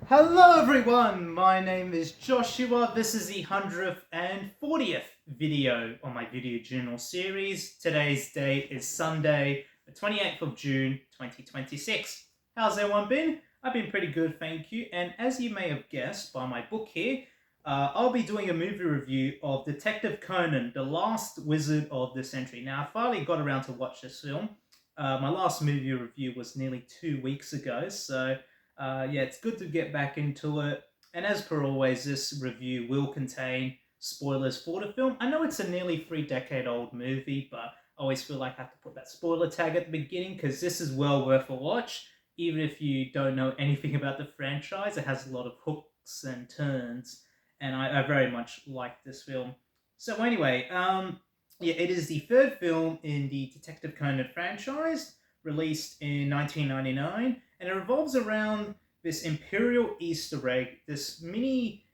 Hello everyone, my name is Joshua. This is the 140th video on my video journal series. Today's date is Sunday, the 28th of June, 2026. How's everyone been? I've been pretty good, thank you. And as you may have guessed by my book here, I'll be doing a movie review of Detective Conan, the last wizard of the century. Now, I finally got around to watch this film. My last movie review was nearly 2 weeks ago, so yeah, it's good to get back into it. And as per always, this review will contain spoilers for the film. I know it's a nearly 3 decade old movie, but I always feel like I have to put that spoiler tag at the beginning because this is well worth a watch. Even if you don't know anything about the franchise, it has a lot of hooks and turns, and I very much like this film. So anyway, yeah, it is the third film in the Detective Conan franchise, released in 1999, and it revolves around this Imperial Easter egg, this mini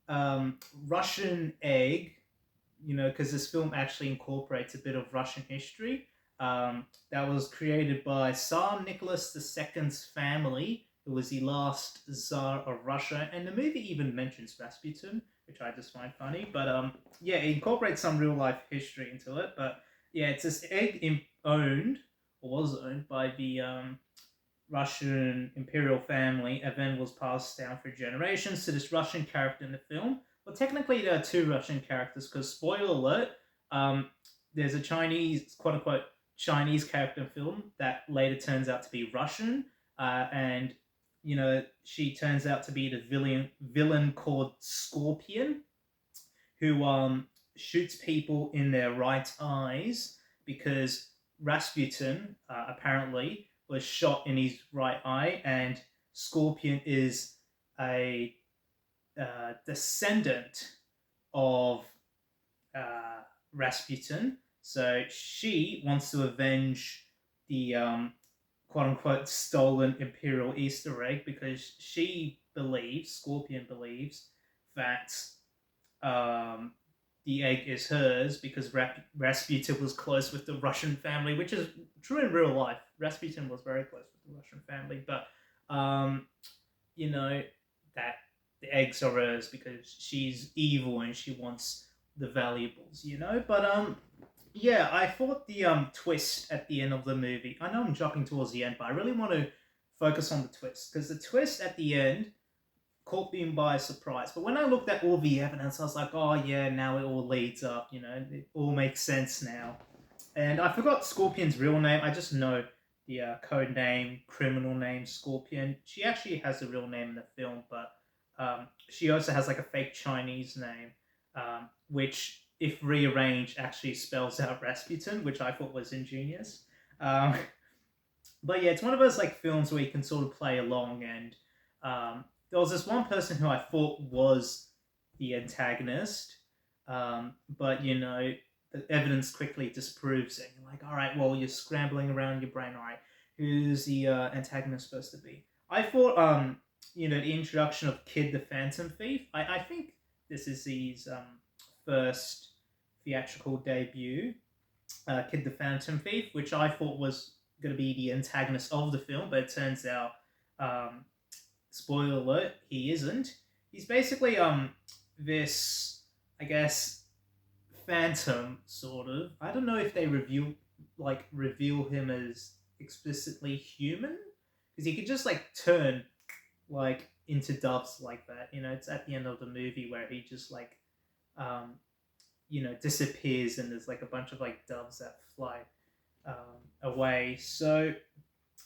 Russian egg, because this film actually incorporates a bit of Russian history. That was created by Tsar Nicholas II's family, who was the last Tsar of Russia, and the movie even mentions Rasputin, which I just find funny. But yeah, it incorporates some real life history into it. But yeah, it's this egg owned or was owned by the Russian imperial family, and then was passed down for generations to this Russian character in the film. Well, technically, there are two Russian characters because, spoiler alert, um, there's a Chinese, quote unquote, Chinese character in the film that later turns out to be Russian, and she turns out to be the villain called Scorpion, who shoots people in their right eyes because Rasputin apparently was shot in his right eye, and Scorpion is a descendant of Rasputin. So she wants to avenge the quote unquote stolen Imperial Easter egg because Scorpion believes, that the egg is hers because Rasputin was close with the Russian family, which is true in real life. Rasputin was very close with the Russian family, but um, you know that the eggs are hers because she's evil and she wants the valuables. But yeah, I thought the twist at the end of the movie. I know I'm jumping towards the end, but I really want to focus on the twist because the twist at the end caught me by surprise. But when I looked at all the evidence, I was like, oh yeah, now it all leads up. It all makes sense now. And I forgot Scorpion's real name. I just know the code name, criminal name, Scorpion. She actually has a real name in the film, but she also has like a fake Chinese name, which, if rearranged, actually spells out Rasputin, which I thought was ingenious. Um, but yeah, it's one of those like films where you can sort of play along, and there was this one person who I thought was the antagonist, but the evidence quickly disproves it. You're like, all right, well, you're scrambling around your brain. All right, who's the antagonist supposed to be? I thought, the introduction of Kid the Phantom Thief. I think this is his first theatrical debut, Kid the Phantom Thief, which I thought was going to be the antagonist of the film, but it turns out, spoiler alert, he isn't. He's basically this, I guess, phantom sort of. I don't know if they reveal him as explicitly human, because he could just like turn like into doves like that. It's at the end of the movie where he just like um disappears, and there's like a bunch of like doves that fly away. So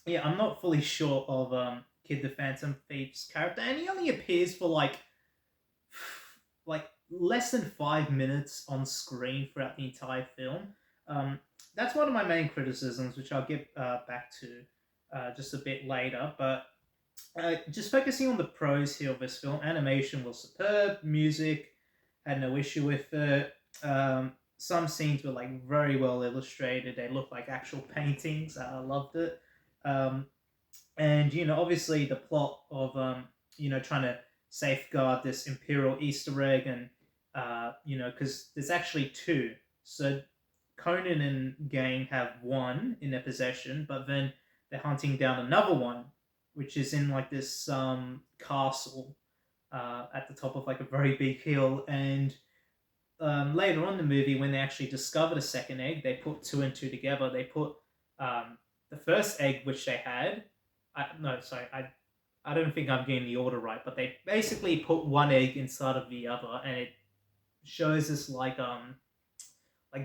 yeah, I'm not fully sure of Kid the Phantom Thief's character, and he only appears for like less than 5 minutes on screen throughout the entire film. That's one of my main criticisms, which I'll get back to just a bit later. But just focusing on the pros here of this film, animation was superb, music had no issue with it. Some scenes were like very well illustrated; they looked like actual paintings. I loved it. Um, and obviously the plot of trying to safeguard this imperial Easter egg, and because there's actually two. So Conan and gang have one in their possession, but then they're hunting down another one, which is in like this castle at the top of like a very big hill. And later on in the movie, when they actually discovered a second egg, they put two and two together. They put the first egg which they had. No, sorry, I don't think I'm getting the order right, but they basically put one egg inside of the other, and it shows this like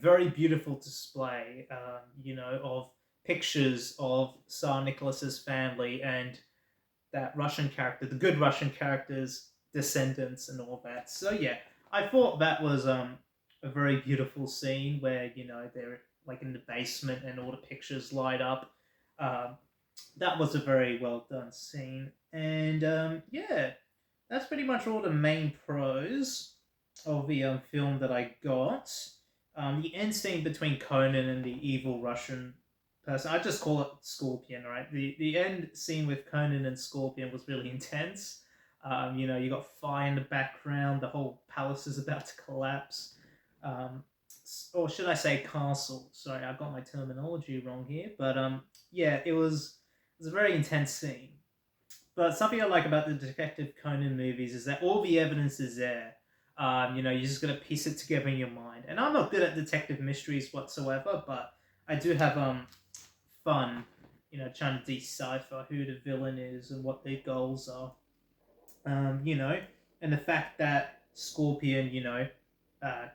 very beautiful display, of pictures of Tsar Nicholas's family and that Russian character, the good Russian character's descendants and all that. So yeah, I thought that was a very beautiful scene where they're like in the basement and all the pictures light up. Um, that was a very well done scene, and yeah, that's pretty much all the main pros of the film that I got. The end scene between Conan and the evil Russian person, I just call it Scorpion, right? The end scene with Conan and Scorpion was really intense. You got fire in the background, the whole palace is about to collapse. Or should I say castle? Sorry, I got my terminology wrong here. But yeah, it was a very intense scene. But something I like about the Detective Conan movies is that all the evidence is there. You're just gonna piece it together in your mind. And I'm not good at detective mysteries whatsoever, but I do have fun, trying to decipher who the villain is and what their goals are. And the fact that Scorpion,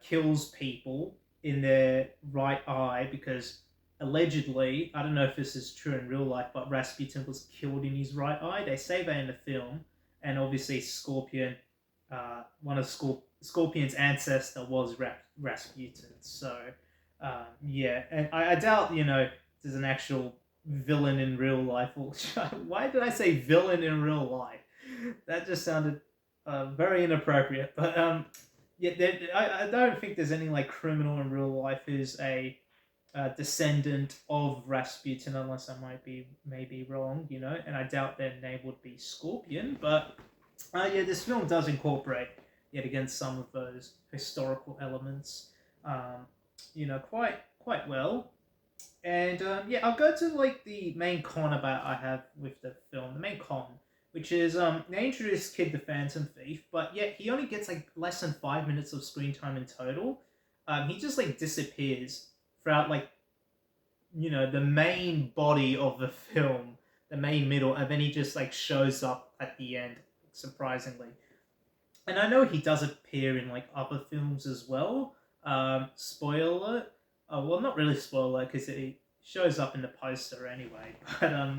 kills people in their right eye because allegedly, I don't know if this is true in real life, but Rasputin was killed in his right eye. They say that in the film, and obviously Scorpion, one of Scorpion's ancestor was Rasputin. So, yeah, and I doubt there's an actual villain in real life. Why did I say villain in real life? That just sounded very inappropriate. But yeah, I don't think there's any like criminal in real life who's a descendant of Rasputin, unless I might be maybe wrong, and I doubt their name would be Scorpion. But yeah, this film does incorporate yet again some of those historical elements, quite well. And yeah, I'll go to like the main con about I have with the film. The main con, which is they introduced Kid the Phantom Thief, but yet he only gets like less than 5 minutes of screen time in total. He just like disappears throughout like the main body of the film, the main middle, and then he just like shows up at the end, surprisingly. And I know he does appear in like other films as well. Spoiler alert. Well, not really spoiler because he shows up in the poster anyway. But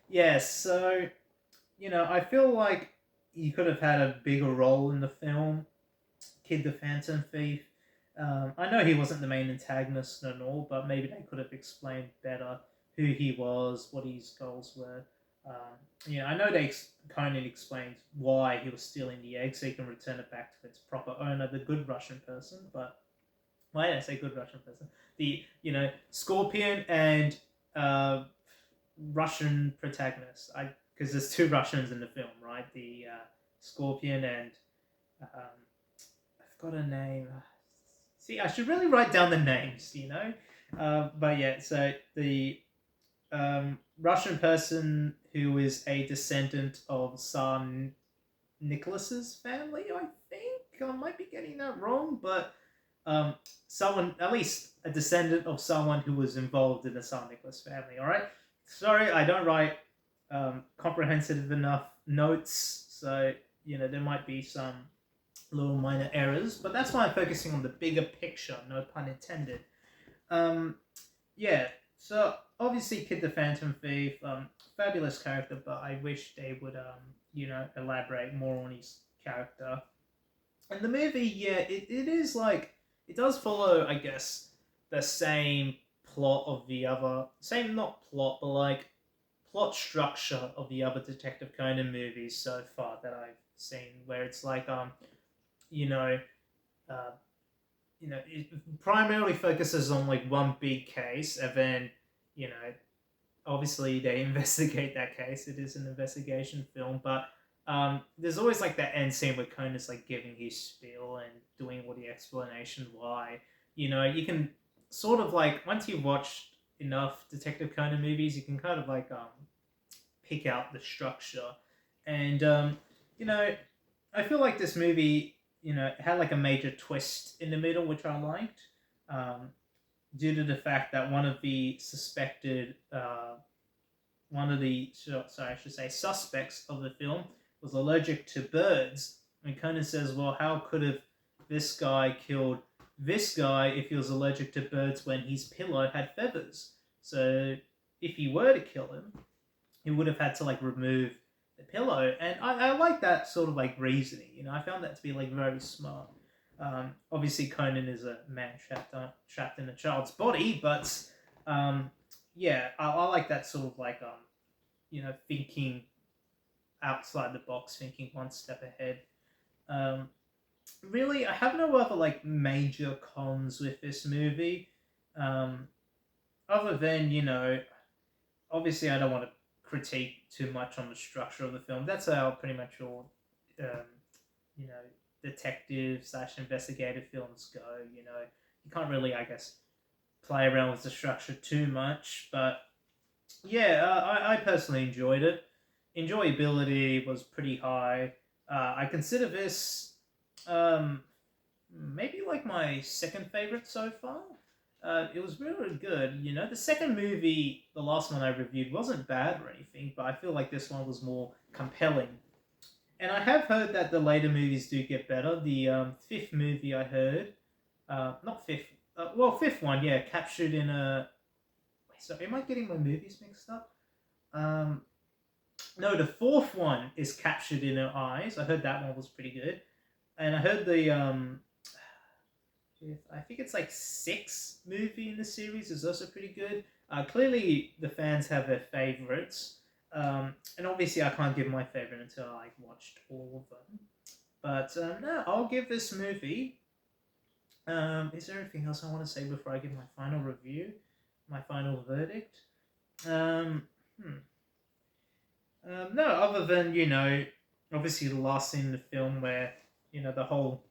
yeah. So I feel like he could have had a bigger role in the film, Kid the Phantom Thief. I know he wasn't the main antagonist and all, but maybe they could have explained better who he was, what his goals were. I know Conan explained why he was stealing the egg so he can return it back to its proper owner, the good Russian person. But why did I say good Russian person? The Scorpion and Russian protagonist. Because there's two Russians in the film, right? The Scorpion and I forgot her name. See, I should really write down the names, But yeah, so the Russian person who is a descendant of Tsar Nicholas's family, I think. I might be getting that wrong, but someone, at least a descendant of someone who was involved in the Tsar Nicholas family, all right? Sorry, I don't write comprehensive enough notes, so, there might be some little minor errors, but that's why I'm focusing on the bigger picture, no pun intended. Yeah, so obviously Kid the Phantom Thief, fabulous character, but I wish they would, elaborate more on his character. And the movie, yeah, it is like, it does follow, I guess, the same plot of the other, same not plot, but like plot structure of the other Detective Conan movies so far that I've seen, where it's like, you know, uh, it primarily focuses on like one big case, and then you know, obviously they investigate that case. It is an investigation film, but there's always like that end scene where Conan's like giving his spiel and doing all the explanation why. You can sort of like once you've watched enough Detective Conan movies, you can kind of like pick out the structure. And you know, I feel like this movie, had like a major twist in the middle, which I liked. Um, Due to the fact that one of the sorry, I should say suspects of the film was allergic to birds. And Conan says, "Well, how could have this guy killed this guy if he was allergic to birds when his pillow had feathers? So if he were to kill him, he would have had to like remove the pillow." And I like that sort of like reasoning. I found that to be like very smart. Obviously, Conan is a man trapped in a child's body, but yeah, I like that sort of like thinking outside the box, thinking one step ahead. Um, Really, I have no other like major cons with this movie, um, other than obviously I don't want to critique too much on the structure of the film. That's how pretty much all um, you know detective slash investigative films go. You can't really, I guess, play around with the structure too much, but yeah, I personally enjoyed it. Enjoyability was pretty high. I consider this um, maybe like my second favorite so far. It was really good. The second movie, the last one I reviewed, wasn't bad or anything, but I feel like this one was more compelling. And I have heard that the later movies do get better. The fifth movie I heard, not fifth, well, fifth one, yeah, captured in a. Wait, so am I getting my movies mixed up? Um, no, the fourth one is captured in her eyes. I heard that one was pretty good, and I heard the I think it's like sixth movie in the series is also pretty good. Clearly, the fans have their favorites, and obviously, I can't give my favorite until I watched all of them. But no, I'll give this movie. Is there anything else I want to say before I give my final review, my final verdict? Um, hmm. No, other than obviously the last scene in the film where the whole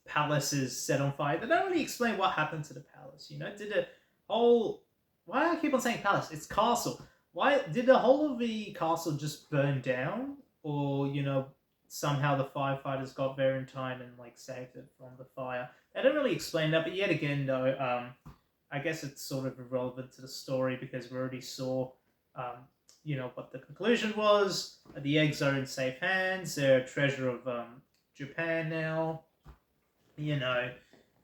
palace is set on fire. They don't really explain what happened to the palace. Did the whole why do I keep on saying palace? It's castle. Why did the whole of the castle just burn down, or somehow the firefighters got there in time and like saved it from the fire? They don't really explain that, but yet again, though, I guess it's sort of irrelevant to the story because we already saw, what the conclusion was. The eggs are in safe hands. They're a treasure of Japan now. You know,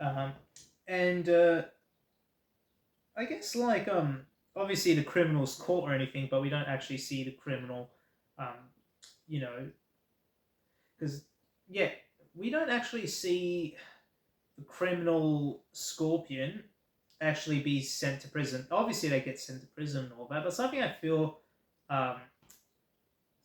um, and I guess like obviously the criminal's caught or anything, but we don't actually see the criminal, um, you know, because yeah, we don't actually see the criminal Scorpion actually be sent to prison. Obviously, they get sent to prison and all that, but um,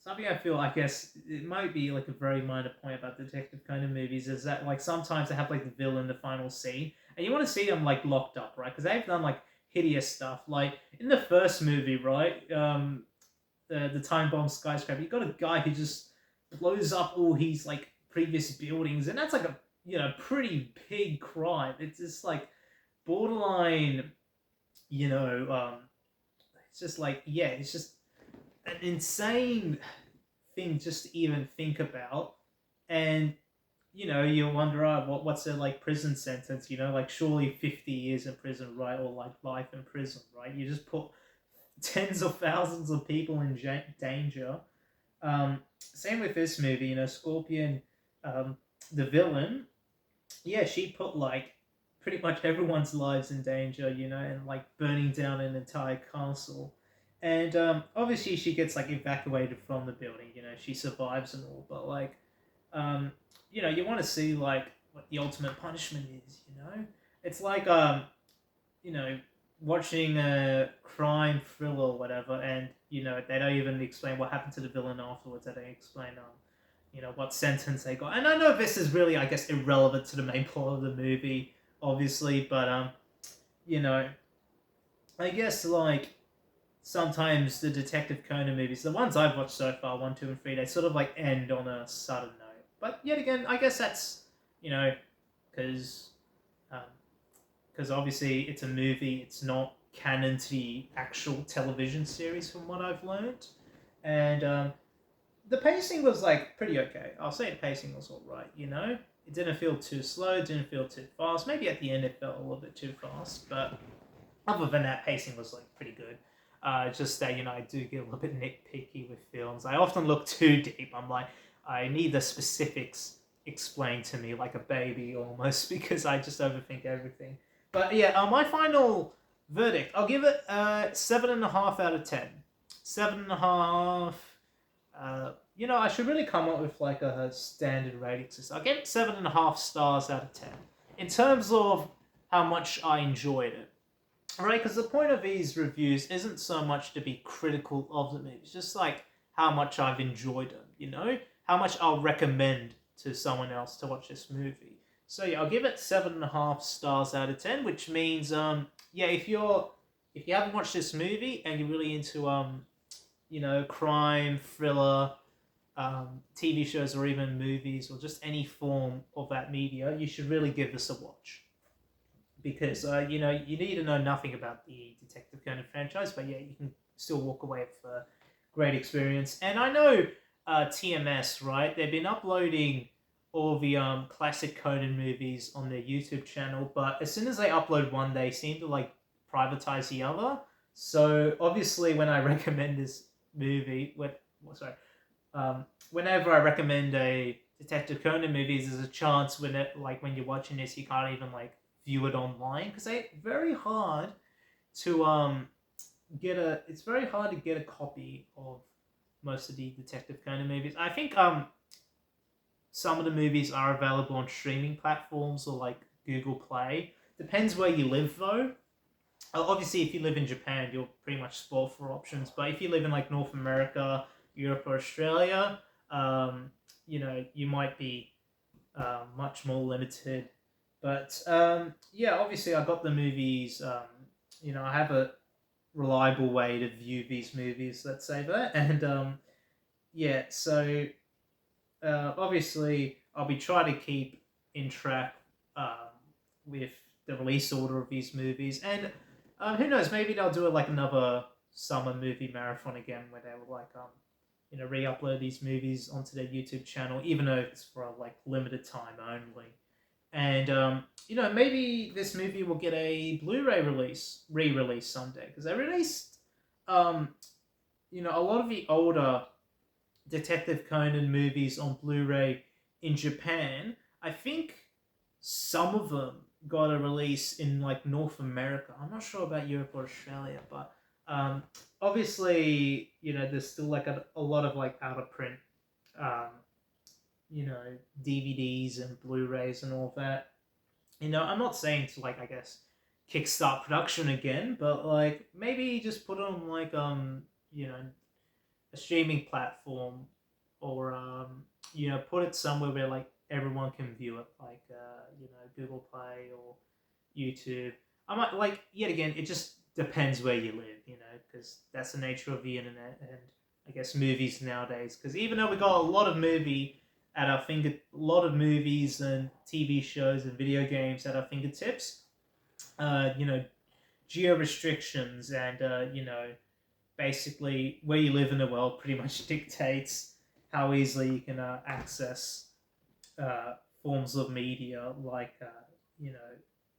I guess it might be like a very minor point about Detective Conan movies is that like sometimes they have like the villain, the final scene, and you want to see them like locked up, right? Because they've done like hideous stuff. Like in the first movie, right? The time bomb skyscraper. You got a guy who just blows up all his like previous buildings, and that's like a pretty big crime. It's just like borderline, you know, um, it's just like yeah, it's just an insane thing just to even think about. And you wonder, what's their like prison sentence? Like surely 50 years in prison, right, or like life in prison, right? You just put tens of thousands of people in danger. Same with this movie. Scorpion, um, the villain. Yeah, she put like pretty much everyone's lives in danger, and like burning down an entire castle. And obviously, she gets like evacuated from the building. She survives and all, but like, um, you want to see like what the ultimate punishment is. It's like you know, watching a crime thriller or whatever, and they don't even explain what happened to the villain afterwards. They don't explain what sentence they got. And I know this is really, I guess, irrelevant to the main plot of the movie, obviously, but you know, I guess like sometimes the Detective Conan movies, the ones I've watched so far, one, two, and three, they sort of like end on a sudden note. But yet again, I guess that's because obviously it's a movie, it's not canon to the actual television series, from what I've learned. and the pacing was like pretty okay. I'll say the pacing was all right. It didn't feel too slow, didn't feel too fast. Maybe at the end it felt a little bit too fast, but other than that, pacing was like pretty good. Just that I do get a little bit nitpicky with films. I often look too deep. I'm like, I need the specifics explained to me like a baby almost because I just overthink everything. But yeah, my final verdict, I'll give it 7.5 out of 10. 7.5. I should really come up with like a standard rating system. I'll give it 7.5 stars out of 10 in terms of how much I enjoyed it. Right, because the point of these reviews isn't so much to be critical of the movie. It's just like how much I've enjoyed them. How much I'll recommend to someone else to watch this movie. So yeah, I'll give it 7.5 stars out of 10, which means yeah, if you haven't watched this movie and you're really into crime, thriller, TV shows, or even movies, or just any form of that media, you should really give this a watch. Because you need to know nothing about the Detective Conan franchise, but yeah, you can still walk away with a great experience. And I know TMS, right? They've been uploading all the classic Conan movies on their YouTube channel, but as soon as they upload one, they seem to like privatize the other. So obviously, when I recommend this movie, whenever I recommend a Detective Conan movie, there's a chance when you're watching this, you can't even like view it online because it's very hard to get a copy of most of the Detective Conan movies. I think some of the movies are available on streaming platforms or like Google Play. Depends where you live though. Obviously, if you live in Japan, you're pretty much spoiled for options. But if you live in like North America, Europe, or Australia, you might be much more limited. But yeah, obviously I got the movies. I have a reliable way to view these movies. Let's say that, and yeah. So obviously I'll be trying to keep in track with the release order of these movies, and who knows? Maybe they'll do it like another summer movie marathon again, where they will like re-upload these movies onto their YouTube channel, even though it's for a like limited time only. And maybe this movie will get a Blu-ray re-release someday because they released, a lot of the older Detective Conan movies on Blu-ray in Japan. I think some of them got a release in like North America. I'm not sure about Europe or Australia, but obviously, there's still like a lot of like out of print um, DVDs and Blu-rays and all that. I'm not saying to like, I guess, kickstart production again, but like maybe just put on like a streaming platform or put it somewhere where like everyone can view it, like Google Play or YouTube. I might like yet again. It just depends where you live, because that's the nature of the internet and I guess movies nowadays. Because even though we got a lot of a lot of movies and TV shows and video games at our fingertips, geo restrictions and basically where you live in the world pretty much dictates how easily you can access forms of media like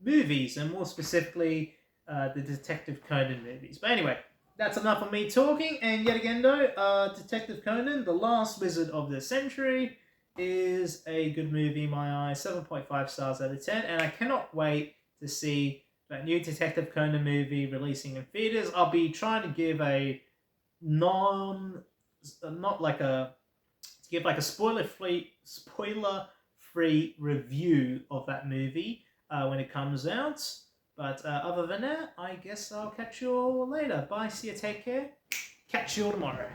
movies, and more specifically the Detective Conan movies. But anyway, that's enough of me talking. And yet again, though, Detective Conan, The Last Wizard of the Century, is a good movie in my eyes. 7.5 stars out of 10, and I cannot wait to see that new Detective Conan movie releasing in theaters. I'll be trying to give a spoiler-free review of that movie when it comes out. But other than that, I guess I'll catch you all later. Bye, see you, take care. Catch you all tomorrow.